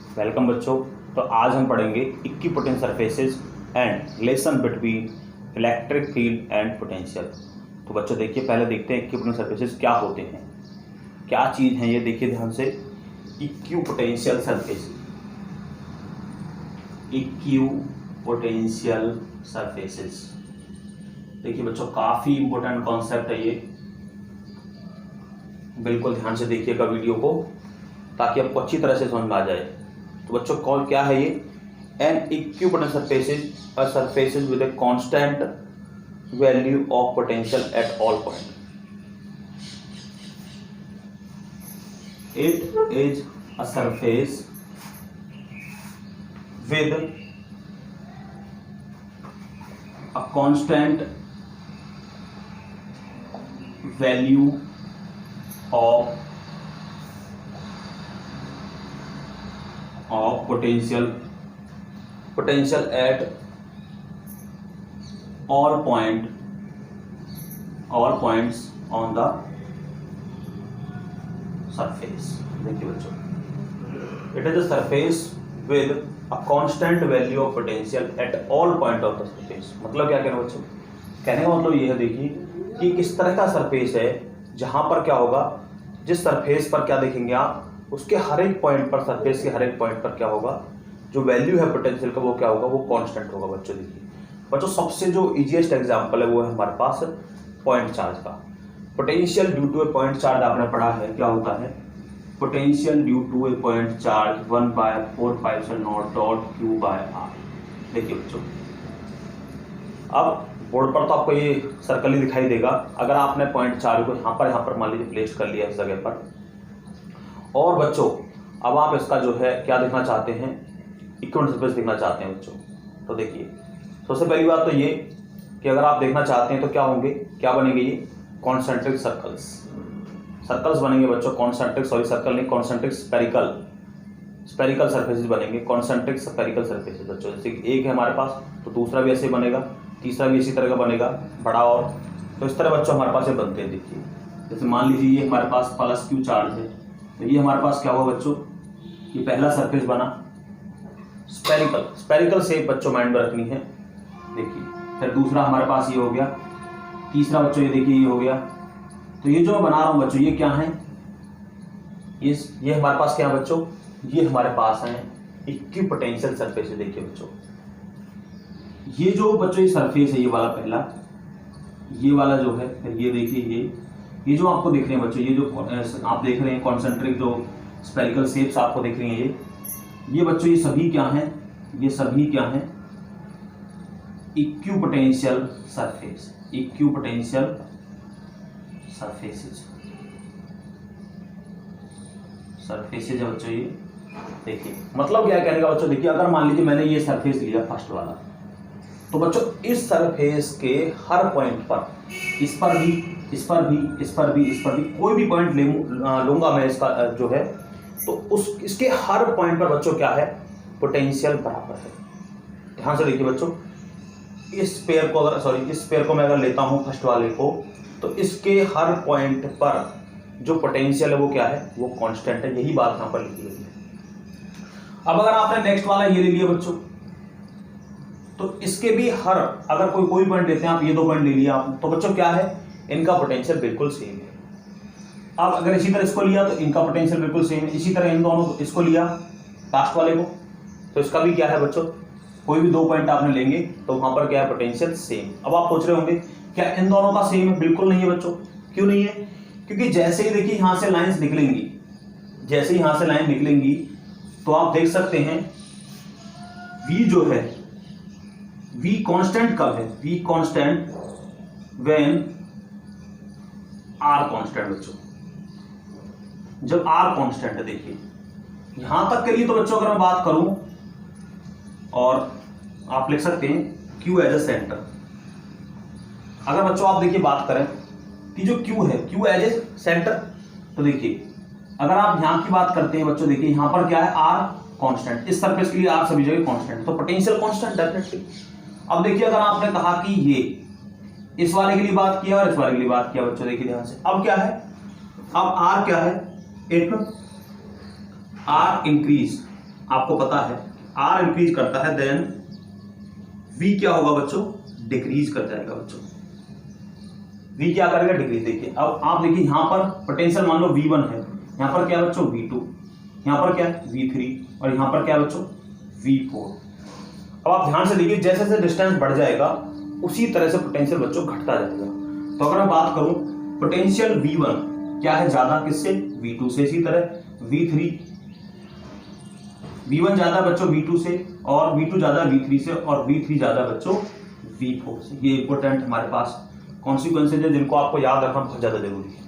Welcome बच्चों। तो आज हम पढ़ेंगे equipotential surfaces and relation between electric field and potential. तो बच्चों देखिए, पहले देखते हैं इक्विपोटेंट सरफेसेस क्या होते हैं, क्या चीज़ है ये। देखिए ध्यान से, इक्विपोटेंशियल सरफेस, इक्विपोटेंशियल सरफेसेस। देखिए बच्चों, काफ़ी इंपॉर्टेंट कॉन्सेप्ट है ये, बिल्कुल ध्यान से देखिएगा वीडियो को ताकि आपको अच्छी तरह से समझ में आ जाए। तो बच्चों कौन क्या है ये? An equipotential surfaces are surfaces with a constant value of potential at all point. It is a surface with a constant value of potential at all points on the surface। देखिए बच्चों, it is a surface with a constant value of potential at all point of the surface। मतलब क्या कहना बच्चों? कहने का मतलब ये है, देखिए कि किस तरह का सरफेस है जहां पर क्या होगा, जिस सरफेस पर क्या देखेंगे आप, उसके हर एक पॉइंट पर, सरफेस के हर एक पॉइंट पर क्या होगा, जो वैल्यू है पोटेंशियल का वो क्या होगा, वो कांस्टेंट होगा। बच्चों देखिए बच्चों, सबसे जो इजीएस्ट एग्जांपल है वो है हमारे पास पॉइंट चार्ज का। Potential due to a point charge आपने पढ़ा है, क्या होता है? Potential due to a point charge 1/4πε0 Q by R। देखिए बच्चों, अब बोर्ड पर तो आपको ये सर्कल ही दिखाई देगा। अगर आपने पॉइंट चार्ज को यहाँ पर मान लीजिए प्लेस कर लिया इस जगह पर, और बच्चों अब आप इसका जो है क्या देखना चाहते हैं, इक्विपोटेंट सरफेस देखना चाहते हैं बच्चों। तो देखिए सबसे पहली बात तो ये कि अगर आप देखना चाहते हैं तो क्या होंगे, क्या बनेंगे, ये कॉन्सेंट्रिक सर्कल्स बनेंगे बच्चों। सर्कल नहीं, कॉन्सेंट्रिक स्पेरिकल सरफेसेस बनेंगे, कॉन्सेंट्रिक स्पेरिकल सरफेसेस बच्चों। जैसे एक है हमारे पास तो दूसरा भी ऐसे बनेगा, तीसरा भी इसी तरह का बनेगा, बड़ा और। तो इस तरह बच्चों हमारे पास ये बनते हैं। देखिए जैसे मान लीजिए ये हमारे पास प्लस Q चार्ज है, तो ये हमारे पास क्या हुआ बच्चों, ये पहला सरफेस बना स्पेरिकल शेप बच्चों माइंड में रखनी है। देखिए फिर दूसरा हमारे पास ये हो गया, तीसरा बच्चों ये देखिए ये हो गया। तो ये जो मैं बना रहा हूं बच्चों, ये क्या है, ये हमारे पास क्या है बच्चों, ये हमारे पास है इक्विपोटेंशियल सरफेस। देखिए बच्चों, ये जो बच्चों ये सरफेस है, ये वाला पहला, ये वाला जो है, फिर ये देखिए ये जो आपको दिख रहे हैं बच्चों, ये जो आप देख रहे हैं कॉन्सेंट्रिक जो स्पेरिकल शेप्स आपको दिख रही हैं, ये बच्चों ये सभी क्या हैं, ये सभी क्या हैं, इक्विपोटेंशियल सरफेस, इक्विपोटेंशियल सरफेसेस है बच्चों। ये देखिए मतलब क्या कहने का बच्चों, देखिए अगर मान लीजिए मैंने ये सरफेस लिया फर्स्ट वाला, तो बच्चों इस सरफेस के हर पॉइंट पर, इस पर भी, इस पर भी, इस पर भी, इस पर भी, कोई भी पॉइंट लूंगा मैं इसका जो है, तो इसके हर पॉइंट पर बच्चों क्या है, पोटेंशियल बराबर है। ध्यान से देखिए बच्चों, इस पेयर को मैं अगर लेता हूं फर्स्ट वाले को, तो इसके हर पॉइंट पर जो पोटेंशियल है वो क्या है, वो कांस्टेंट है। यही बात यहां पर लिखी गई है। अब अगर आपने नेक्स्ट वाला ये ले लिया बच्चों, तो इसके भी हर, अगर कोई पॉइंट लेते हैं आप, ये दो पॉइंट ले लिया आप, तो बच्चों क्या है, इनका पोटेंशियल बिल्कुल सेम है। अब अगर इसी तरह इसको लिया तो इनका पोटेंशियल बिल्कुल सेम है। इसी तरह इन दोनों इसको लिया लास्ट वाले को, तो इसका भी क्या है बच्चों, कोई भी दो पॉइंट आपने लेंगे तो वहां पर क्या है, पोटेंशियल सेम। अब आप पूछ रहे होंगे क्या इन दोनों का सेम है? बिल्कुल नहीं है बच्चों। क्यों नहीं है? क्योंकि जैसे ही देखिए यहां से लाइंस निकलेंगी, जैसे ही यहां से लाइन निकलेंगी, तो आप देख सकते हैं V जो है, V कांस्टेंट कब है, V constant when R constant बच्चों, जब R कांस्टेंट है। देखिए यहां तक के लिए तो बच्चों अगर मैं बात करूं, और आप लिख सकते हैं Q एज ए सेंटर। अगर बच्चों आप देखिए बात करें कि जो Q है, Q एज ए सेंटर, तो देखिए अगर आप यहां की बात करते हैं बच्चों, देखिए यहां पर क्या है, R कांस्टेंट, इस सरफेस के लिए R सभी जगह कांस्टेंट, तो पोटेंशियल कांस्टेंट डेफिनेटली। अब देखिए अगर आपने कहा कि ये इस वाले के लिए बात किया और इस वाले के लिए बात किया बच्चों, देखिए ध्यान से, अब क्या है, अब R क्या है, एक R इंक्रीज आपको पता है आर इंक्रीज करता है देन वी क्या होगा बच्चों, डिक्रीज कर जाएगा बच्चों। वी क्या करेगा, डिक्रीज। देखिए अब आप देखिए यहाँ पर पोटेंशियल मान लो V1 है, यहाँ पर क्या है बच्चों V2, यहाँ पर क्या है V3 और यहाँ पर क्या है बच्चों V4। अब आप ध्यान से देखिए जैसे जैसे डिस्टेंस बढ़ जाएगा उसी तरह से पोटेंशियल बच्चों घटता जाएगा। तो अगर मैं बात करूं पोटेंशियल V1 क्या है ज्यादा किससे, V2 से। इसी तरह V1 ज्यादा बच्चों V2 से और V2 ज्यादा V3 से और V3 ज्यादा बच्चों V4 से। ये इंपॉर्टेंट हमारे पास कॉन्सिक्वेंसेज है जिनको आपको याद रखना बहुत ज्यादा जरूरी है।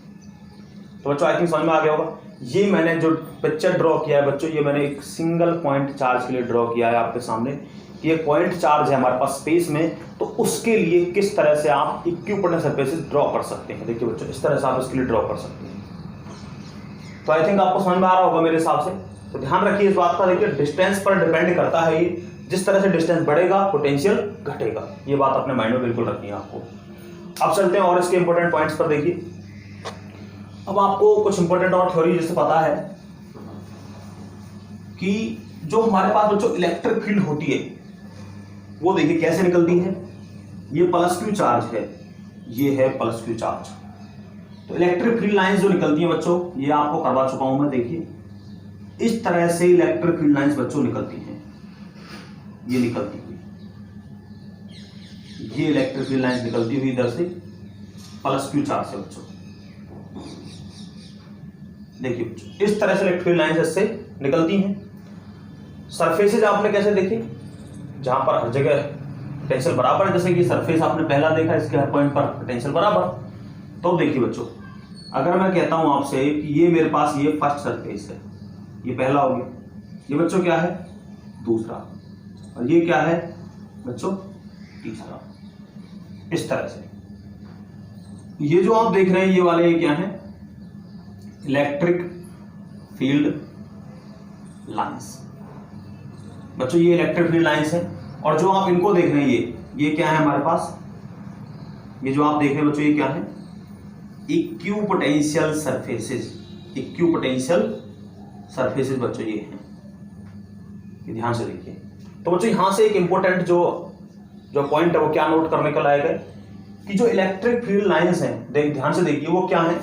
तो बच्चों आई थिंक समझ में आ गया होगा। ये मैंने जो पिक्चर ड्रॉ किया है बच्चों, ये मैंने एक सिंगल पॉइंट चार्ज के लिए ड्रॉ किया है आपके सामने। ये पॉइंट चार्ज है हमारे पास स्पेस में, तो उसके लिए किस तरह से आप इक्विपोटेंट सरफेसेस ड्रॉ कर सकते हैं। देखिए बच्चों इस तरह से आप इसके लिए ड्रॉ कर सकते हैं। तो आई थिंक आपको समझ में आ रहा होगा मेरे हिसाब से। तो ध्यान रखिए इस बात का, देखिए डिस्टेंस पर डिपेंड करता है ये, जिस तरह से डिस्टेंस बढ़ेगा पोटेंशियल घटेगा। ये बात अपने माइंड में बिल्कुल रखनी है आपको। अब चलते हैं और इसके इंपॉर्टेंट पॉइंट्स पर। देखिए अब आपको कुछ इंपॉर्टेंट और थ्योरी जैसे पता है कि जो हमारे पास बच्चों इलेक्ट्रिक फील्ड होती है वो देखिए कैसे निकलती है। ये प्लस क्यू चार्ज है, ये है प्लस क्यू चार्ज। तो इलेक्ट्रिक फील्ड लाइंस जो निकलती हैं बच्चों, ये आपको करवा चुका हूं मैं। देखिए इस तरह से इलेक्ट्रिक फील्ड लाइंस बच्चों निकलती हैं, ये निकलती हुई, ये इलेक्ट्रिक फील्ड लाइंस निकलती हुई इधर से प्लस क्यू चार्ज से बच्चों। देखिए बच्चों इस तरह से इलेक्ट्रिक फील्ड लाइंस इससे निकलती हैं। सरफेसेज आपने कैसे देखे, जहां पर हर जगह पोटेंशियल बराबर है, जैसे कि सरफेस आपने पहला देखा, इसके हर पॉइंट पर पोटेंशियल बराबर। तो देखिए बच्चों अगर मैं कहता हूं आपसे कि ये मेरे पास ये फर्स्ट सरफेस है, ये पहला हो गया, ये बच्चों क्या है दूसरा, और ये क्या है बच्चों तीसरा। इस तरह से ये जो आप देख रहे हैं ये वाले ये क्या है, इलेक्ट्रिक फील्ड लाइंस बच्चों। ये इलेक्ट्रिक फील्ड लाइंस है। और जो आप इनको देख रहे हैं ये क्या है हमारे पास, ये जो आप देख रहे हैं बच्चों ये क्या है, इक्विपोटेंशियल सरफेसेस। इक्विपोटेंशियल सरफेसेस बच्चों ये हैं, ये ध्यान से देखिए। तो बच्चों यहां से एक इंपॉर्टेंट जो पॉइंट है वो क्या नोट करने का लायक है कि जो इलेक्ट्रिक फील्ड लाइंस हैं, ध्यान से देखिए वो क्या है,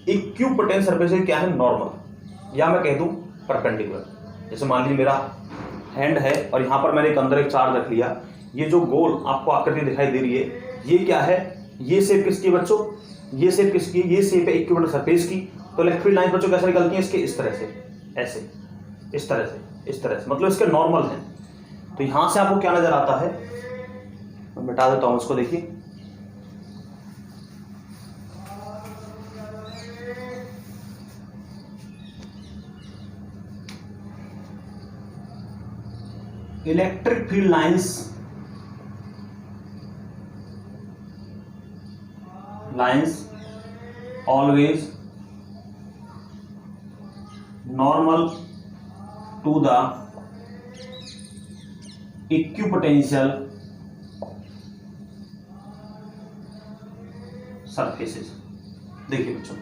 इक्विपोटेंशियल सरफेसेस क्या है, नॉर्मल, या मैं कह दूं परपेंडिकुलर। जैसे मान लीजिए मेरा हैंड है और यहां पर मैंने एक अंदर एक चार्ज रख लिया, ये जो गोल आपको आकृति दिखाई दे रही है ये क्या है, ये शेप किसकी है बच्चों, ये शेप किसकी है, ये शेप है इक्विपोटेंशियल सरफेस की। तो इलेक्ट्रिक लाइन बच्चों कैसे निकलती है, इसके इस तरह से, ऐसे, इस तरह से, इस तरह से, मतलब इसके नॉर्मल है। तो यहां से आपको क्या नजर आता है, मैं मिटा देता हूं इसको। देखिए electric field lines always normal to the equipotential surfaces. देखिए बच्चों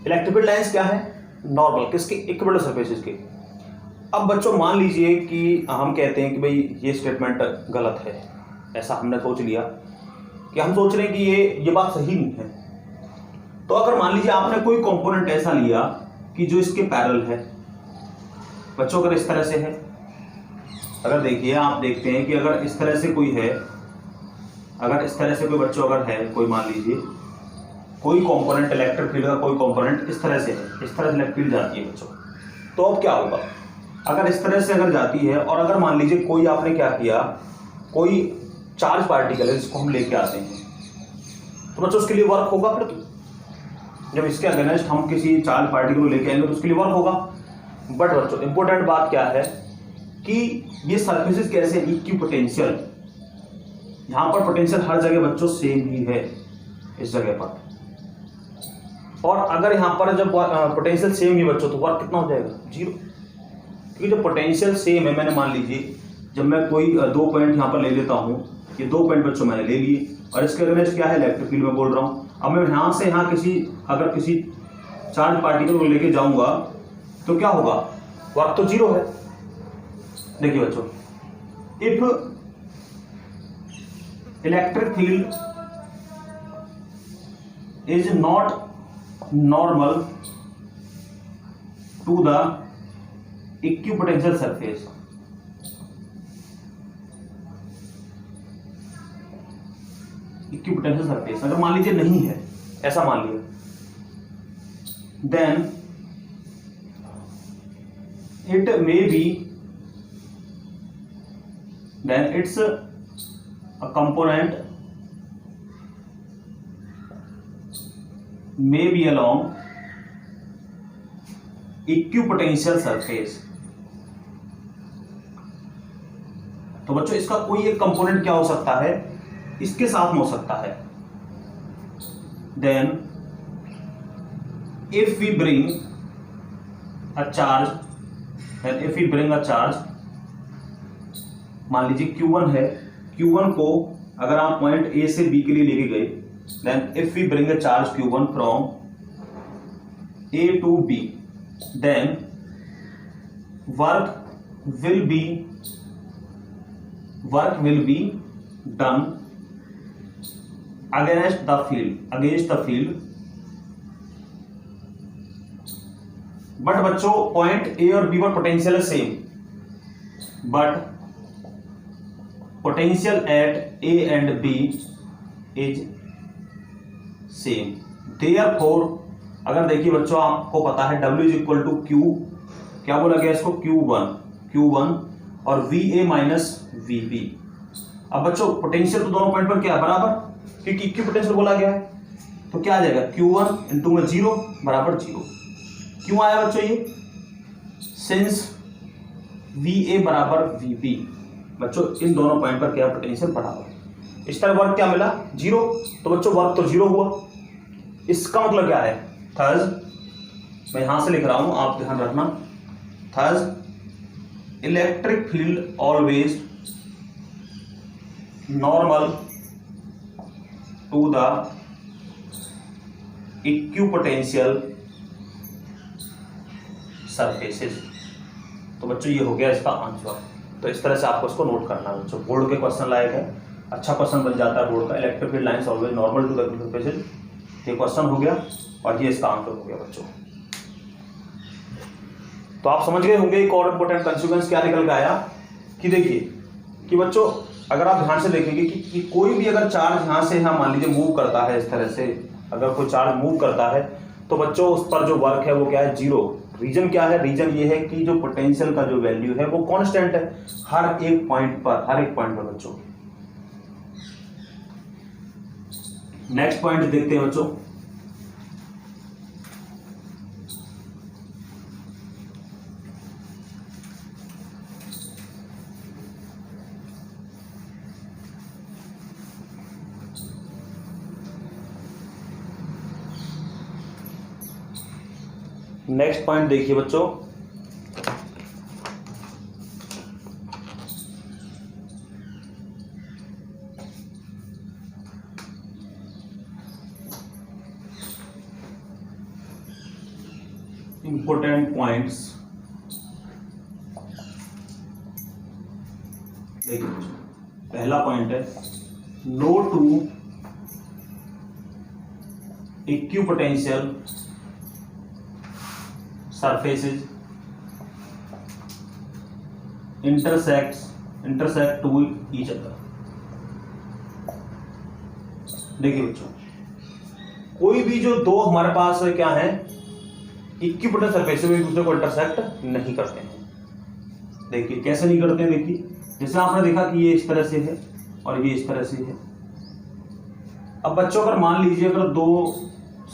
इलेक्ट्रिक फील्ड लाइंस क्या है, नॉर्मल, किसके, इक्विपोटेंशियल सरफेसेस के। अब बच्चों मान लीजिए कि हम कहते हैं कि भाई ये स्टेटमेंट गलत है, ऐसा हमने सोच लिया कि हम सोच रहे हैं कि ये बात सही नहीं है। तो अगर मान लीजिए आपने कोई कंपोनेंट ऐसा लिया कि जो इसके पैरेलल है बच्चों, अगर इस तरह से है, अगर देखिए आप देखते हैं कि अगर इस तरह से कोई है, अगर इस तरह से कोई बच्चों अगर है, कोई मान लीजिए कोई कंपोनेंट इलेक्ट्रिक फील्ड का कोई कंपोनेंट इस तरह से है, इस तरह से इलेक्ट्रिक फील्ड जाती है बच्चों। तो अब क्या होगा, अगर इस तरह से अगर जाती है और अगर मान लीजिए कोई आपने क्या किया, कोई चार्ज पार्टिकल है जिसको हम लेके आते हैं, तो बच्चों उसके लिए वर्क होगा। फिर तो जब इसके अगेंस्ट हम किसी चार्ज पार्टिकल को लेके आएंगे तो उसके लिए वर्क होगा। बट बच्चों इंपॉर्टेंट बात क्या है कि ये सरफेसेस कैसे, इक्विपोटेंशियल, यहां पर पोटेंशियल हर जगह बच्चों सेम ही है इस जगह पर। और अगर यहां पर जब पोटेंशियल सेम ही बच्चों तो वर्क कितना हो जाएगा, जीरो। क्योंकि जब पोटेंशियल सेम है, मैंने मान लीजिए जब मैं कोई दो पॉइंट यहाँ पर ले लेता हूँ, ये दो पॉइंट बच्चों मैंने ले लिए और इसके अगेंस्ट क्या है, इलेक्ट्रिक फील्ड में बोल रहा हूँ। अब मैं यहाँ से यहाँ अगर किसी चार्ज पार्टिकल को लेके जाऊंगा तो क्या होगा, वर्क तो जीरो है। देखिए बच्चों, if electric field is not normal to the equipotential surface, equipotential surface अगर मान लीजिए नहीं है, ऐसा मान लिया, then it may be, then it's a component may be along equipotential surface. तो बच्चों इसका कोई एक कंपोनेंट क्या हो सकता है, इसके साथ में हो सकता है। Then if we bring a charge, then if we bring a charge, मान लीजिए Q1 है, Q1 को अगर आप पॉइंट A से B के लिए लेके गए, then if we bring a charge Q1 from A to B, then work will be done against the field, but बच्चों पॉइंट A और B पर पोटेंशियल है same, but potential at A and B is same. Therefore अगर देखिए बच्चों आपको पता है W is equal to Q, क्या बोला गया इसको, Q1 और VA माइनस VB। अब बच्चों पोटेंशियल तो दोनों पॉइंट पर क्या है, बराबर, क्योंकि इक्वी पोटेंशियल बोला गया है, तो क्या आ जाएगा Q1 इंटू में 0 बराबर 0। क्यों आया बच्चों ये, सिंस VA बराबर VB, बच्चों इन दोनों पॉइंट पर क्या पोटेंशियल बराबर, इस तरह वर्क क्या मिला 0, तो बच्चों वर्क तो 0 हुआ। इसका मतलब क्या है, थर्ड मैं यहां से लिख रहा हूं, आप ध्यान रखना, third electric field always normal to the equipotential surfaces. तो बच्चों ये हो गया इसका आंसर। तो इस तरह से आपको इसको नोट करना है बच्चों, बोर्ड के क्वेश्चन लायक है, अच्छा क्वेश्चन बन जाता है बोर्ड का, electric field lines always normal to the equipotential surfaces, ये क्वेश्चन हो गया और ये इसका आंसर हो गया बच्चों। तो आप समझ गए होंगे एक और इंपॉर्टेंट कंसिक्वेंस क्या निकल के आया, कि देखिए कि बच्चों अगर आप ध्यान से देखेंगे कि कोई भी अगर चार्ज यहां से यहां मान लीजिए मूव करता है, इस तरह से अगर कोई चार्ज मूव करता है, तो बच्चों उस पर जो वर्क है वो क्या है, 0। रीजन क्या है, रीजन ये है कि जो पोटेंशियल का जो वैल्यू है वो कांस्टेंट है हर एक पॉइंट पर बच्चों। नेक्स्ट पॉइंट देखते हैं बच्चों, नेक्स्ट पॉइंट देखिए बच्चों, इंपोर्टेंट पॉइंट्स देखिए बच्चों, पहला पॉइंट है no two equipotential surfaces intersect to each other। देखिए बच्चों, कोई भी जो दो हमारे पास क्या है इक्विपोटेंशियल सरफेसेस एक दूसरे को इंटरसेक्ट नहीं करते हैं। देखिए कैसे नहीं करते हैं, देखिए जैसे आपने देखा कि ये इस तरह से है और ये इस तरह से है। अब बच्चों अगर मान लीजिए अगर दो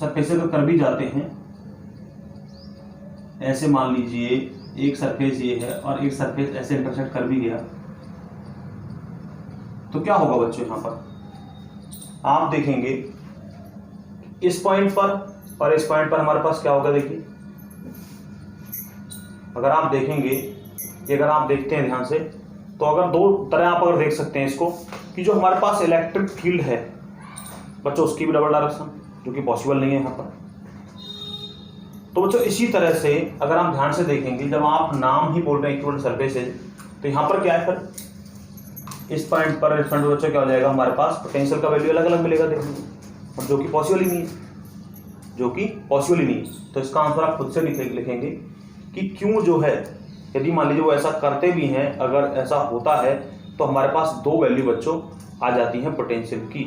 सरफेसेस अगर कर भी जाते हैं, ऐसे मान लीजिए एक सरफेस ये है और एक सरफेस ऐसे इंटरसेक्ट कर भी गया, तो क्या होगा बच्चों, यहां पर आप देखेंगे इस पॉइंट पर और इस पॉइंट पर हमारे पास क्या होगा। देखिए अगर आप देखेंगे कि अगर आप देखते हैं ध्यान से, तो अगर दो तरह आप अगर देख सकते हैं इसको, कि जो हमारे पास इलेक्ट्रिक फील्ड है बच्चों उसकी भी डबल डायरेक्शन, जो कि पॉसिबल नहीं है यहां पर। तो बच्चों इसी तरह से अगर आप ध्यान से देखेंगे, जब आप नाम ही बोल रहे हैं इक्विपोटेंशियल सरफेसेस, तो यहाँ पर क्या है फिर, इस पॉइंट पर बच्चों क्या हो जाएगा, हमारे पास पोटेंशियल का वैल्यू अलग अलग मिलेगा देखने को, और जो कि पॉसिबल ही नहीं है, जो कि पॉसिबल ही नहीं है। तो इसका आंसर आप खुद से लिखेंगे कि क्यों जो है, यदि मान लीजिए वो ऐसा करते भी हैं, अगर ऐसा होता है तो हमारे पास दो वैल्यू बच्चों आ जाती हैं पोटेंशियल की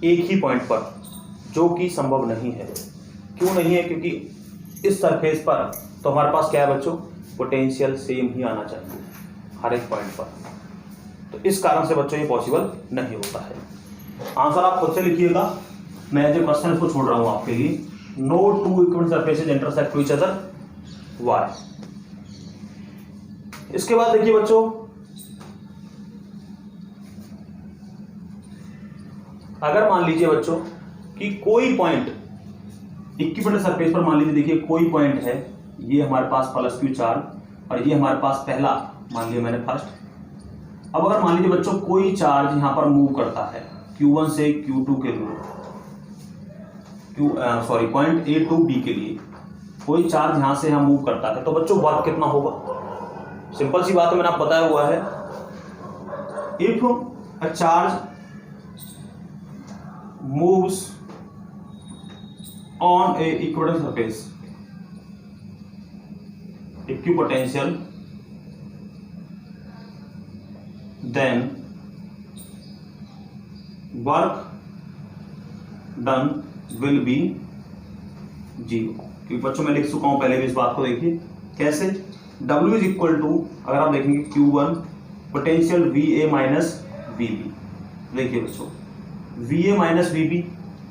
एक ही पॉइंट पर, जो कि संभव नहीं है। क्यों नहीं है, क्योंकि इस सरफेस पर तो हमारे पास क्या है बच्चों, पोटेंशियल सेम ही आना चाहिए हर एक पॉइंट पर। तो इस कारण से बच्चों ये पॉसिबल नहीं होता है। आंसर आप खुद से लिखिएगा, मैं जो क्वेश्चन इसको छोड़ रहा हूं आपके लिए। No two equivalent surfaces intersect to each other, why. इसके बाद देखिए बच्चों, अगर मान लीजिए बच्चों कि कोई पॉइंट इक्विवेलेंट सरफेस पर, मान लीजिए देखिए कोई पॉइंट है, ये हमारे पास प्लस क्यू चार्ज और ये हमारे पास पहला मान लिया मैंने फर्स्ट। अब अगर मान लीजिए बच्चों कोई चार्ज यहां पर मूव करता है Q1 से Q2 के लिए, पॉइंट A टू B के लिए कोई चार्ज यहां से यहां मूव करता है, तो बच्चों वर्क कितना होगा। सिंपल सी बात है, मैंने आपको बताया हुआ है, if a charge moves on A equivalent surface, equipotential, then work done will be 0। क्योंकि बच्चों मैं लिख चुका हूं पहले भी इस बात को, देखिए कैसे, W इज इक्वल टू, अगर आप देखेंगे Q1 potential VA minus VB। देखिए बच्चों VA माइनस VB,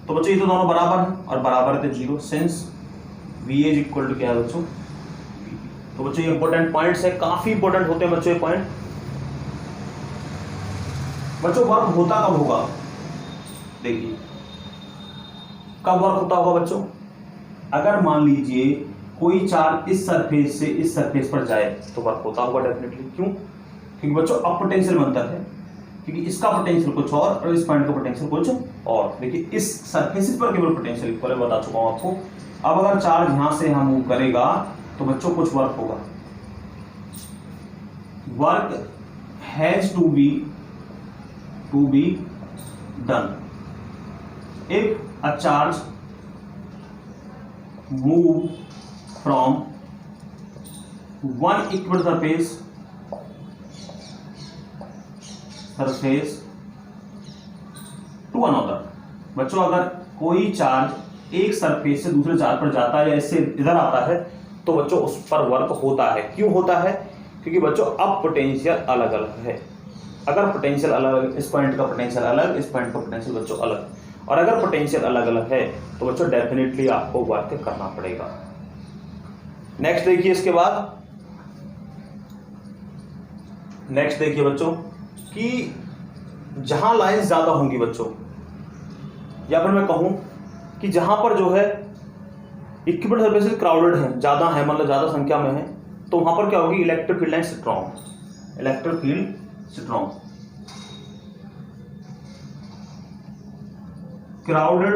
तो बच्चों ये तो दोनों बराबर है और बराबर है तो 0, since VA is equal to क्या है बच्चों, VB। तो बच्चों ये इंपॉर्टेंट पॉइंट्स है, काफी इंपॉर्टेंट होते हैं बच्चों ये पॉइंट। बच्चों वर्क होता कब होगा, देखिए कब वर्क होता होगा बच्चों, अगर मान लीजिए कोई चार्ज इस सरफेस से इस सरफेस पर जाए तो वर्क होता होगा डेफिनेटली। क्यों, क्योंकि बच्चों अब पोटेंशियल बनता है, क्योंकि इसका पोटेंशियल कुछ और इस पॉइंट का पोटेंशियल कुछ और। देखिए इस सरफेस पर केवल पोटेंशियल इक्वल है, बता चुका हूं आपको। अब अगर चार्ज यहां से यहां मूव करेगा तो बच्चों कुछ वर्क होगा, work has to be done if a charge move from one equivalent surface to another। बच्चों अगर कोई चार्ज एक सरफेस से दूसरे चार्ज पर जाता है या इससे इधर आता है तो बच्चों उस पर वर्क होता है। क्यों होता है, क्योंकि बच्चों अब पोटेंशियल अलग अलग है। अगर पोटेंशियल अलग, इस पॉइंट का पोटेंशियल अलग, इस पॉइंट का पोटेंशियल बच्चों अलग, और अगर पोटेंशियल अलग अलग है तो बच्चों डेफिनेटली आपको वर्क करना पड़ेगा। नेक्स्ट देखिए, इसके बाद नेक्स्ट देखिए बच्चों कि जहां लाइंस ज्यादा होंगी बच्चों, या फिर मैं कहूं कि जहां पर जो है इक्विवेलेंट सरफेसेस क्राउडेड है, ज्यादा है, मतलब ज्यादा संख्या में है, तो वहां पर क्या होगी, electric field line strong, electric field strong. Crowded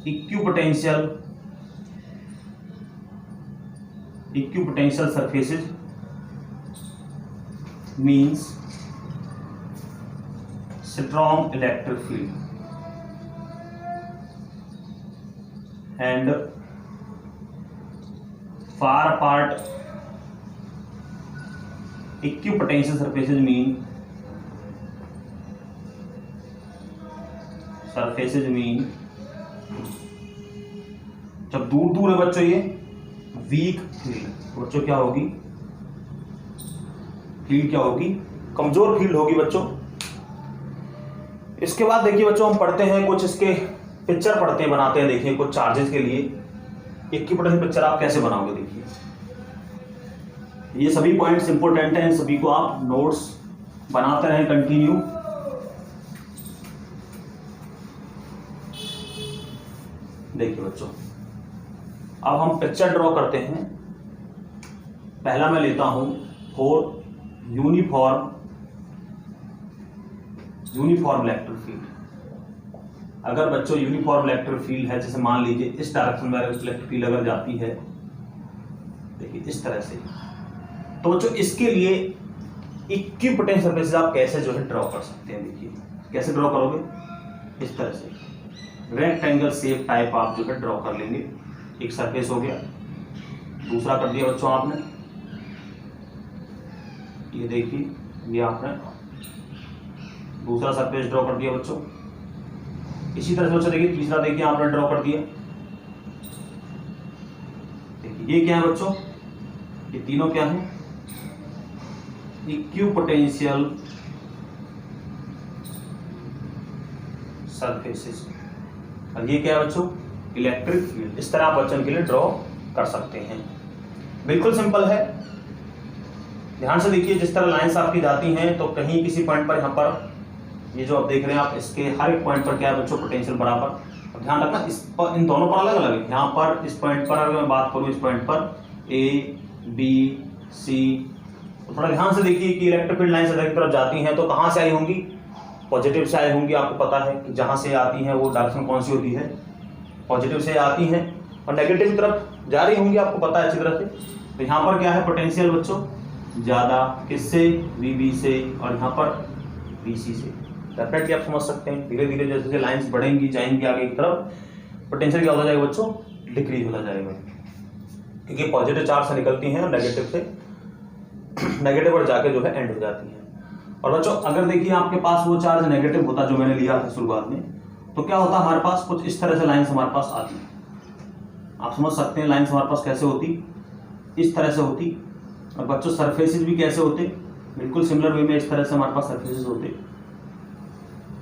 equipotential surfaces means strong electric field and far apart equipotential surfaces mean जब दूर दूर है बच्चों ये वीक फील्ड, बच्चों क्या होगी, फील्ड क्या होगी, कमजोर फील्ड होगी बच्चों। इसके बाद देखिए बच्चों हम पढ़ते हैं कुछ इसके पिक्चर पढ़ते हैं, बनाते हैं। देखिए कुछ चार्जेस के लिए इक्विपोटेंशियल पिक्चर आप कैसे बनाओगे। देखिए ये सभी पॉइंट्स इंपॉर्टेंट हैं, इन सभी को आप नोट्स बनाते रहें कंटिन्यू। देखिए बच्चों अब हम पिक्चर ड्रॉ करते हैं। पहला मैं लेता हूं फॉर यूनिफॉर्म इलेक्ट्रिक फील्ड। अगर बच्चों यूनिफॉर्म इलेक्ट्रिक फील्ड है, जैसे मान लीजिए इस डायरेक्शन में इलेक्ट्रिक फील्ड अगर जाती है, देखिए इस तरह से, तो बच्चों इसके लिए इक्विपोटेंट सरफेसेस आप कैसे जो है ड्रॉ कर सकते हैं। देखिए कैसे ड्रॉ करोगे, इस तरह से रेक्टेंगल शेप टाइप आप जो है ड्रॉ कर लेंगे। एक सरफेस हो गया, दूसरा कर दिया बच्चों आपने, ये देखिए ये आपने दूसरा सरफेस ड्रॉ कर दिया बच्चों। इसी तरह से बच्चों देखिए तीसरा देखिए आपने ड्रॉ कर दिया। देखिए ये क्या है बच्चों, ये तीनों क्या है, इक्विपोटेंशियल सरफेसेस, और ये क्या है बच्चों, इलेक्ट्रिक फील्ड। इस तरह आप बच्चों के लिए ड्रॉ कर सकते हैं, बिल्कुल सिंपल है। ध्यान से देखिए, जिस तरह लाइंस आपकी जाती हैं तो कहीं किसी पॉइंट पर, यहाँ पर ये जो आप देख रहे हैं आप, इसके हर एक पॉइंट पर क्या है बच्चों, पोटेंशियल बराबर। और ध्यान रखना इस पर, इन दोनों पर अलग अलग है। यहाँ पर इस पॉइंट पर अगर मैं बात करूँ, इस पॉइंट पर ए बी सी, तो थोड़ा ध्यान से देखिए कि इलेक्ट्रिक फील्ड लाइन सतह की तरफ जाती हैं तो कहाँ से आई होंगी, पॉजिटिव से आई होंगी। आपको पता है कि जहाँ से आती हैं वो डायरेक्शन कौन सी होती है, पॉजिटिव से आती हैं, और नेगेटिव की तरफ जा रही होंगी, आपको पता है अच्छी तरह से। तो यहाँ पर क्या है पोटेंशियल बच्चों, ज़्यादा किससे, वीबी से, और यहाँ पर वीसी से। डेफिनेटली आप समझ सकते हैं, धीरे धीरे जैसे जैसे लाइंस बढ़ेंगी जाएंगी आगे की तरफ, पोटेंशियल क्या होता जाएगा बच्चों, डिक्रीज होता जाएगा, क्योंकि पॉजिटिव चार्ज से निकलती हैं और नेगेटिव से, नेगेटिव पर जाके जो है एंड हो जाती है। और बच्चों अगर देखिए आपके पास वो चार्ज नेगेटिव होता जो मैंने लिया था शुरुआत में, तो क्या होता हमारे पास कुछ इस तरह से लाइंस हमारे पास आती है। आप समझ सकते हैं लाइंस हमारे पास कैसे होती, इस तरह से होती। और बच्चों सरफेसेस भी कैसे होते, बिल्कुल सिमिलर वे में इस तरह से हमारे पास सरफेसेस होते,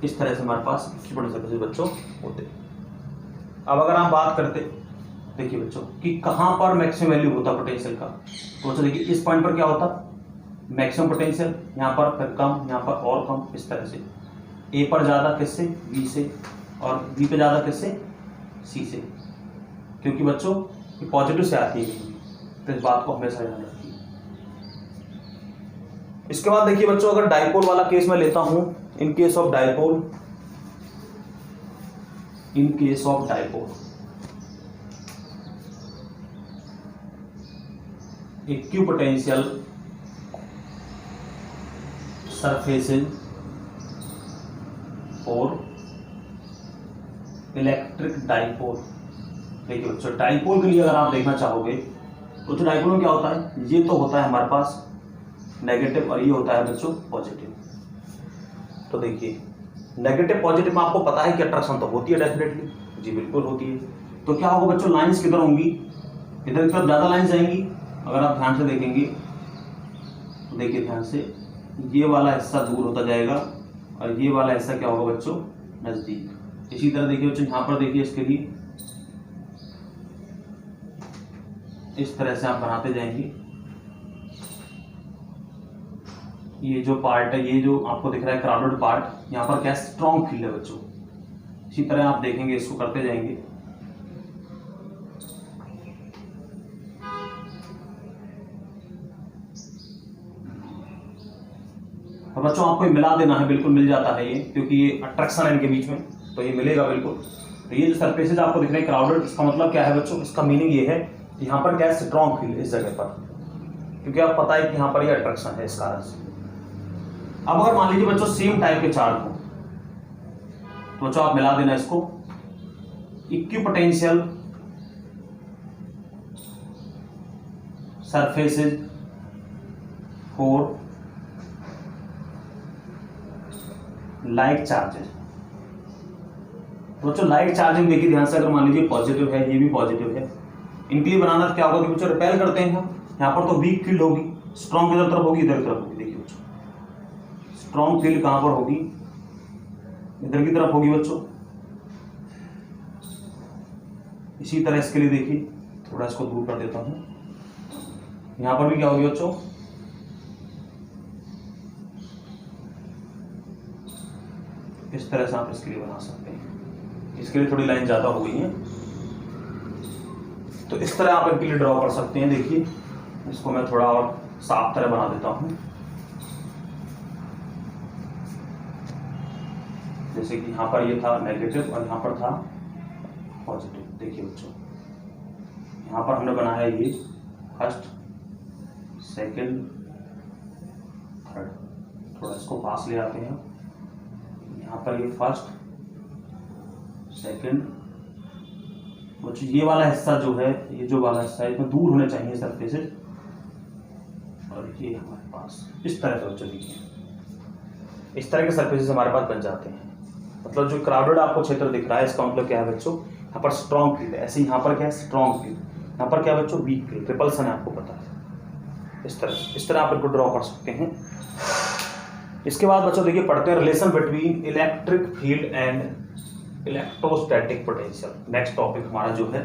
इस तरह से हमारे पास छोटे सरफेसेस बच्चों होते। अब अगर आप बात करते, देखिए बच्चों कि कहाँ पर मैक्सिमम वैल्यू होता पोटेंशियल का, तो बच्चों देखिए इस पॉइंट पर क्या होता, मैक्सिमम पोटेंशियल, यहाँ पर फिर कम, यहाँ पर और कम, इस तरह से। ए पर ज़्यादा किससे, बी से, और बी पे ज़्यादा किससे, सी से, क्योंकि बच्चों ये पॉजिटिव से आती है, तो इस बात को हमेशा ध्यान रखिए। इसके बाद देखिए बच्चों अगर डाइपोल वाला केस मैं लेता हूं, in case of dipole, in case of dipole equipotential surfaces और इलेक्ट्रिक डाइपोल। देखिए बच्चों डाइपोल के लिए अगर आप देखना चाहोगे तो डाइपोल में क्या होता है, ये तो होता है हमारे पास नेगेटिव और ये होता है बच्चों पॉजिटिव। तो देखिए नेगेटिव पॉजिटिव में आपको पता है कि अट्रैक्शन तो होती है डेफिनेटली, जी बिल्कुल होती है। तो क्या होगा बच्चों, लाइंस किधर होंगी, इधर की तरफ ज़्यादा लाइंस आएंगी। अगर आप ध्यान से देखेंगे तो देखिए ध्यान से, ये वाला हिस्सा दूर होता जाएगा और ये वाला हिस्सा क्या होगा बच्चों, नज़दीक। इसी तरह देखिए बच्चों यहाँ पर देखिए, इसके लिए इस तरह से आप बनाते जाएंगे। ये जो पार्ट है, ये जो आपको दिख रहा है क्राउडेड पार्ट, यहाँ पर क्या स्ट्रॉन्ग फील्ड है बच्चों। इसी तरह आप देखेंगे, इसको करते जाएंगे। और बच्चों आपको ये मिला देना है, बिल्कुल मिल जाता है ये, क्योंकि ये अट्रैक्शन है इनके बीच में, तो ये मिलेगा बिल्कुल। तो ये जो सरफेसेज आपको दिख रहे हैं क्राउडेड, इसका मतलब क्या है बच्चों, इसका मीनिंग ये है यहाँ पर क्या स्ट्रॉन्ग फील्ड इस जगह पर, क्योंकि आप पता है कि यहाँ पर ये अट्रैक्शन है इस कारण से। अब अगर मान लीजिए बच्चों सेम टाइप के चार्ज हो, तो बच्चों आप मिला देना इसको, equipotential surfaces for light charges. तो बच्चों लाइट चार्जिंग देखिए ध्यान से, अगर मान लीजिए पॉजिटिव है, ये भी पॉजिटिव है, इनके लिए बनाना क्या होगा कि बच्चों रिपेल करते हैं हम। यहाँ पर तो वीक फील्ड होगी, स्ट्रॉन्ग इधर तरफ होगी, इधर तरफ होगी। देखिए बच्चों स्ट्रॉन्ग फील्ड कहाँ पर होगी, इधर की तरफ होगी बच्चों। इसी तरह इसके लिए देखिए, थोड़ा इसको दूर कर देता हूँ, यहाँ पर भी क्या होगी बच्चों, इस तरह से आप इसके लिए बना सकते हैं। इसके लिए थोड़ी लाइन ज़्यादा हो गई है, तो इस तरह आप इनके लिए ड्रॉ कर सकते हैं। देखिए इसको मैं थोड़ा और साफ तरह बना देता हूँ। जैसे कि यहाँ पर ये था नेगेटिव और यहाँ पर था पॉजिटिव। देखिए बच्चों, यहाँ पर हमने बनाया ये फर्स्ट, सेकंड, थर्ड। थोड़ा इसको पास ले आते हैं। यहाँ पर ये फर्स्ट, सेकंड। बच्चों ये वाला हिस्सा जो है, ये जो वाला हिस्सा है, इसमें दूर होने चाहिए सरफेसेस। और ये हमारे पास इस तरह से बच्चों देखिए, इस तरह के सरफेसेस हमारे पास बन जाते हैं। मतलब जो क्राउडेड आपको क्षेत्र दिख रहा है, इसका मतलब क्या है बच्चों, यहाँ पर स्ट्रॉन्ग फील्ड है। ऐसे यहाँ पर क्या है, स्ट्रॉन्ग फील्ड। यहाँ पर क्या है बच्चों, वीक फील्ड, रिपल्सन है, आपको पता है। इस तरह आप इनको ड्रॉ कर सकते हैं। इसके बाद बच्चों देखिए पढ़ते हैं relation between electric field and electrostatic potential. Next topic हमारा जो है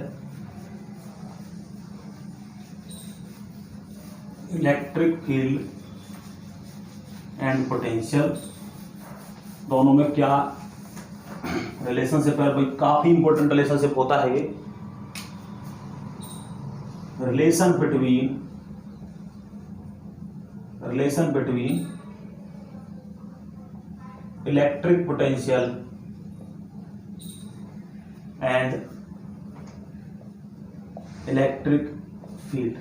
इलेक्ट्रिक फील्ड एंड पोटेंशियल, दोनों में क्या रिलेशनशिप है भाई, काफी इंपॉर्टेंट रिलेशनशिप होता है ये। Relation between electric potential and electric field.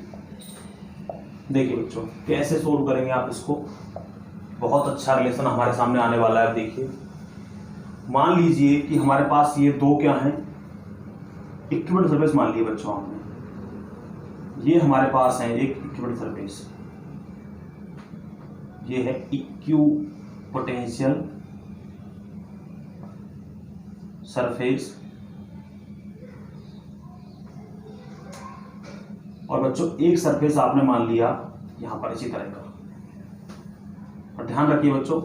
देखिए बच्चों कैसे सोल्व करेंगे आप इसको, बहुत अच्छा रिलेशन हमारे सामने आने वाला है। देखिए मान लीजिए कि हमारे पास ये दो क्या हैं, इक्विवेलेंट सरफेस मान लिए बच्चों आपने। ये हमारे पास है एक इक्विवेलेंट सरफेस, ये है इक्विपोटेंशियल सरफेस। और बच्चों एक सरफेस आपने मान लिया यहां पर इसी तरह का। और ध्यान रखिए बच्चों,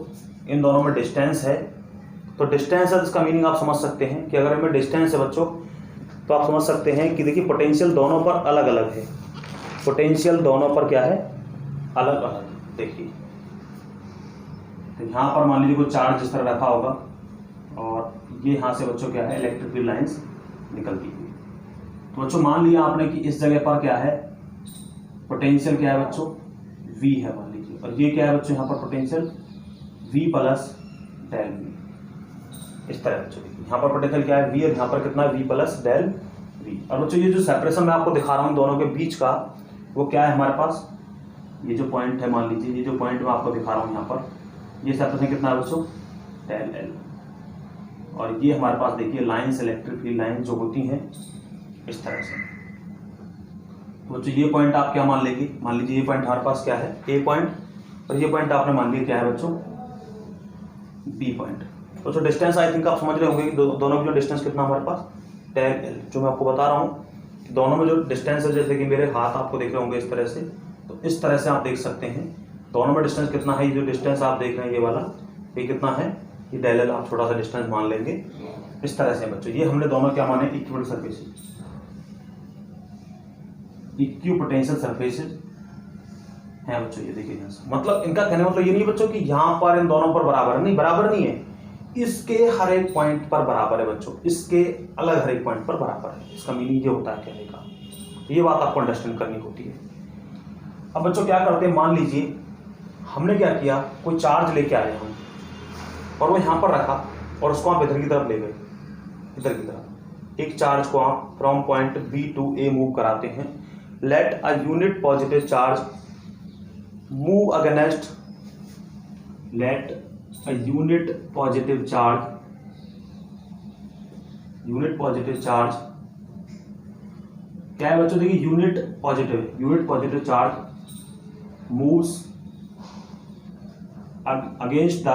इन दोनों में डिस्टेंस है। तो डिस्टेंस है, इसका मीनिंग आप समझ सकते हैं कि अगर इनमें डिस्टेंस है बच्चों, तो आप समझ सकते हैं कि देखिए पोटेंशियल दोनों पर अलग अलग है। पोटेंशियल दोनों पर क्या है, अलग अलग। देखिए तो यहाँ पर मान लीजिए कोई चार्ज इस तरह रखा होगा, और ये यहाँ से बच्चों क्या है, इलेक्ट्रिक फील्ड लाइंस निकलती हुई। तो बच्चों मान लिया आपने कि इस जगह पर क्या है, पोटेंशियल क्या है बच्चों, V है मान लीजिए। और ये क्या है बच्चों, यहाँ पर potential V plus del V। इस तरह बच्चों देखिए यहाँ पर पोटेंशियल क्या है, V, और यहाँ पर कितना है, V प्लस डेल V। और बच्चों ये जो सेपरेशन मैं आपको दिखा रहा हूँ दोनों के बीच का, वो क्या है हमारे पास, ये जो पॉइंट है, मान लीजिए ये जो पॉइंट मैं आपको दिखा रहा हूँ यहाँ पर, ये सेपरेशन कितना है बच्चों, डेल L। और ये हमारे पास देखिए लाइन्स, इलेक्ट्रिक फील्ड लाइन जो होती हैं इस तरह से। तो बच्चों ये पॉइंट आप क्या मान लेंगे, मान लीजिए ये पॉइंट हमारे पास क्या है, A पॉइंट, और ये पॉइंट आपने मान लिया क्या है बच्चों, B पॉइंट। तो जो डिस्टेंस आई थिंक आप समझ रहे होंगे कि दोनों की जो डिस्टेंस कितना हमारे पास, tan L। जो मैं आपको बता रहा हूँ दोनों में जो डिस्टेंस है, जैसे कि मेरे हाथ आपको देख रहे होंगे इस तरह से, तो इस तरह से आप देख सकते हैं दोनों में डिस्टेंस कितना है। ये जो डिस्टेंस आप देख रहे हैं ये वाला, ये कितना है, ये डेल L आप थोड़ा सा डिस्टेंस मान लेंगे इस तरह से बच्चों। ये हमने दोनों क्या माने, इक्विवेलेंट सरफेसेस, इक्विपोटेंशियल सरफेसेस हैं बच्चों। ये देखिए यहाँ से, मतलब इनका कहने मतलब ये नहीं बच्चों कि यहाँ पर इन दोनों पर बराबर है, नहीं, बराबर नहीं है। इसके हर एक पॉइंट पर बराबर है बच्चों, इसके अलग हर एक पॉइंट पर बराबर है। इसका मीनिंग ये होता है कहने का, ये बात आपको अंडरस्टैंड करनी होती है। अब बच्चों क्या करते हैं, मान लीजिए हमने क्या किया, कोई चार्ज लेके आए हम, और वो यहाँ पर रखा, और उसको आप इधर की तरफ ले गए, इधर की तरफ। एक चार्ज को आप from point B to A move कराते हैं। Let a unit positive charge move against, let a unit positive charge क्या है बच्चों, देखिए unit positive charge moves against the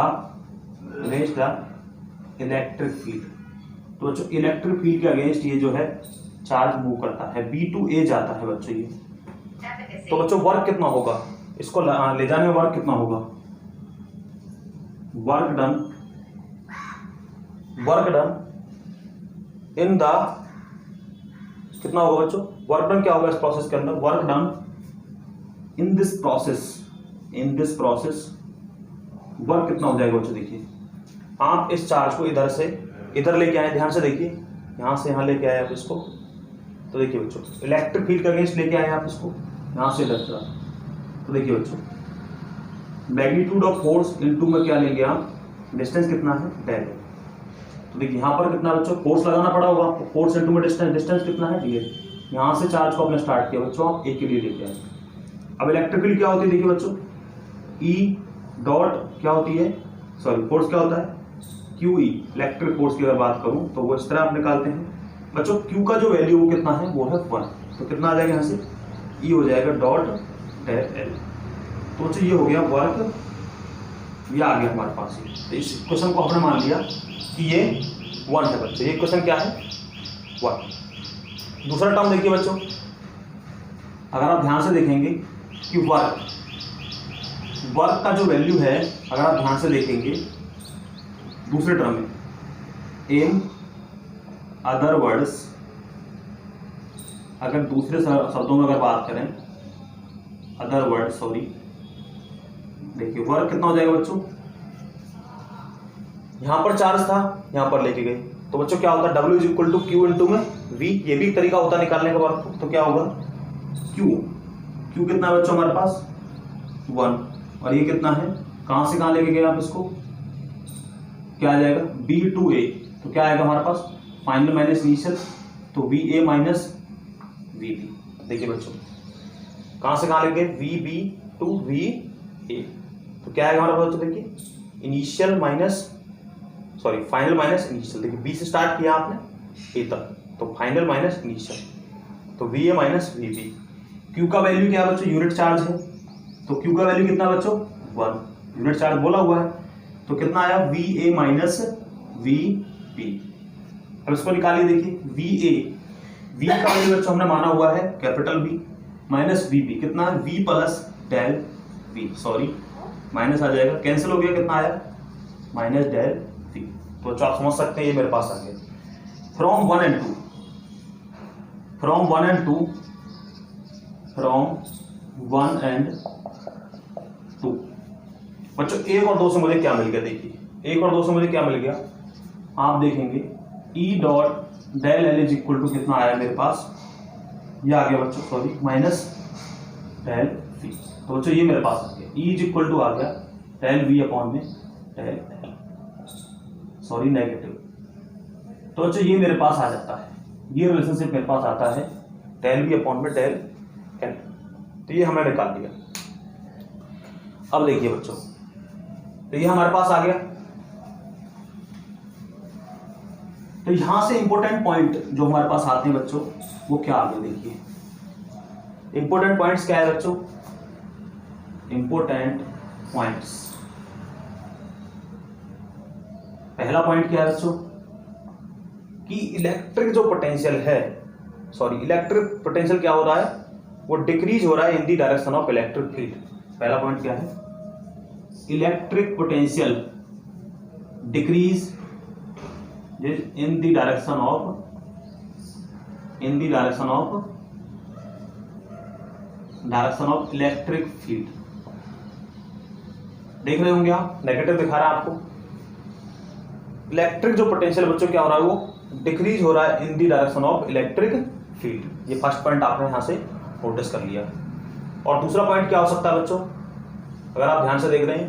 electric field. तो बच्चों इलेक्ट्रिक फील्ड के अगेंस्ट ये जो है चार्ज मूव करता है, B टू A जाता है बच्चों ये। तो बच्चों वर्क कितना होगा, इसको ले जाने में वर्क कितना होगा, वर्क डन इन द, कितना होगा बच्चों, वर्क डन क्या होगा इस प्रोसेस के अंदर, work done in this process work कितना हो जाएगा बच्चों। देखिए आप इस चार्ज को इधर से इधर लेके आए, ध्यान से देखिए, यहां से यहां लेके आए आप इसको। तो देखिए बच्चों इलेक्ट्रिक फील्ड के अगेंस्ट लेके आए आप इसको, यहां से इधर तरफ। तो देखिए बच्चों मैग्नीट्यूड ऑफ फोर्स इनटू में क्या लेंगे आप, डिस्टेंस कितना है, डेल। तो देखिए यहाँ पर कितना बच्चों फोर्स लगाना पड़ा होगा आपको, फोर्स इंटू में डिस्टेंस, डिस्टेंस कितना है डी। यहाँ से चार्ज को आपने स्टार्ट किया बच्चों, आप ए के लिए लेके आए। अब इलेक्ट्रिकली क्या होती है देखिए बच्चों, ई डॉट क्या होती है, सॉरी फोर्स क्या होता है क्यू ई। इलेक्ट्रिक फोर्स की अगर बात करूं तो वो इस तरह आप निकालते हैं बच्चों, क्यू का जो वैल्यू वो कितना है, वो है 1। तो कितना आ जाएगा यहाँ से, ई हो जाएगा डॉट डेल एल। तो बच्चों ये हो गया वर्क, ये आ गया हमारे पास। तो इस क्वेश्चन को हमने मान लिया कि ये 1 है बच्चों, ये क्वेश्चन क्या है 1। दूसरा टर्म देखिए बच्चों, अगर आप ध्यान से देखेंगे कि वर्क का जो वैल्यू है, अगर आप ध्यान से देखेंगे दूसरे टर्म में, इन अदर वर्ड्स, अगर दूसरे शब्दों में अगर बात करें, अदर वर्ड सॉरी, देखिए वर्क कितना हो जाएगा बच्चों, यहां पर चार्ज था, यहां पर लेके गए, तो बच्चों क्या होता है W is equal to Q into में V। ये भी एक तरीका होता है निकालने का वर्क को। तो क्या होगा Q कितना है बच्चों हमारे पास 1, और ये कितना है, कहां से कहां लेके गए आप इसको, क्या आ जाएगा B टू A। तो क्या आएगा हमारे पास फाइनल माइनस इनिशियल, तो VA माइनस VB। देखिए बच्चों कहां से कहां लेके गए, VB टू VA। तो क्या आएगा हमारे पास बच्चों, देखिए initial minus sorry final minus initial. देखिए बी से स्टार्ट किया आपने ए तक, तो फाइनल माइनस इनिशियल, तो VA माइनस VB। क्यू का वैल्यू क्या है बच्चों, यूनिट चार्ज है, तो क्यू का वैल्यू कितना बच्चों 1, यूनिट चार्ज बोला हुआ है, तो कितना आया VA माइनस VB। अब इसको निकालिए, देखिए V का वैल्यू बच्चों हमने माना हुआ है कैपिटल V, माइनस VB कितना है V plus del V, sorry minus आ जाएगा, कैंसिल हो गया, कितना आया माइनस डेल V। तो आप समझ सकते हैं ये मेरे पास आ गया from 1 and 2, from 1 and 2, from 1 and 2। बच्चों 1 और 2 से मुझे क्या मिल गया, देखिए 1 और 2 से मुझे क्या मिल गया, आप देखेंगे E dot del l is equal to कितना आया मेरे पास, ये आ गया बच्चों सॉरी माइनस डेल V। तो बच्चों ये मेरे पास आ गया, E इज इक्वल टू आ गया डेल V अपॉन में डेल एल, सॉरी नेगेटिव। तो बच्चों ये मेरे पास आ जाता है, ये रिलेशनशिप मेरे पास आता है डेल V अपॉन में डेल एल। तो ये हमने निकाल दिया। अब देखिए बच्चों, तो ये हमारे पास आ गया। तो यहां से इंपॉर्टेंट पॉइंट जो हमारे पास आते हैं बच्चों, वो क्या आ गए, देखिए इंपॉर्टेंट पॉइंट्स क्या है बच्चों, इंपॉर्टेंट पॉइंट्स, पहला पॉइंट क्या है बच्चों कि इलेक्ट्रिक जो पोटेंशियल है, सॉरी इलेक्ट्रिक पोटेंशियल क्या हो रहा है, वो डिक्रीज हो रहा है in the direction of electric field. पहला पॉइंट क्या है, electric potential decrease in the direction of electric field. देख रहे होंगे आप, नेगेटिव दिखा रहा है आपको। इलेक्ट्रिक जो पोटेंशियल बच्चों क्या हो रहा है, वो डिक्रीज हो रहा है in the direction of electric field. ये फर्स्ट पॉइंट आपने यहां से नोटिस कर लिया। और दूसरा पॉइंट क्या हो सकता है बच्चों, अगर आप ध्यान से देख रहे हैं,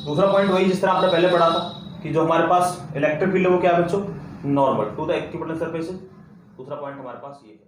दूसरा पॉइंट वही जिस तरह आपने पहले पढ़ा था कि जो हमारे पास इलेक्ट्रिक फील्ड है वो क्या है बच्चों, normal to the equipotential surfaces. दूसरा पॉइंट हमारे पास ये है।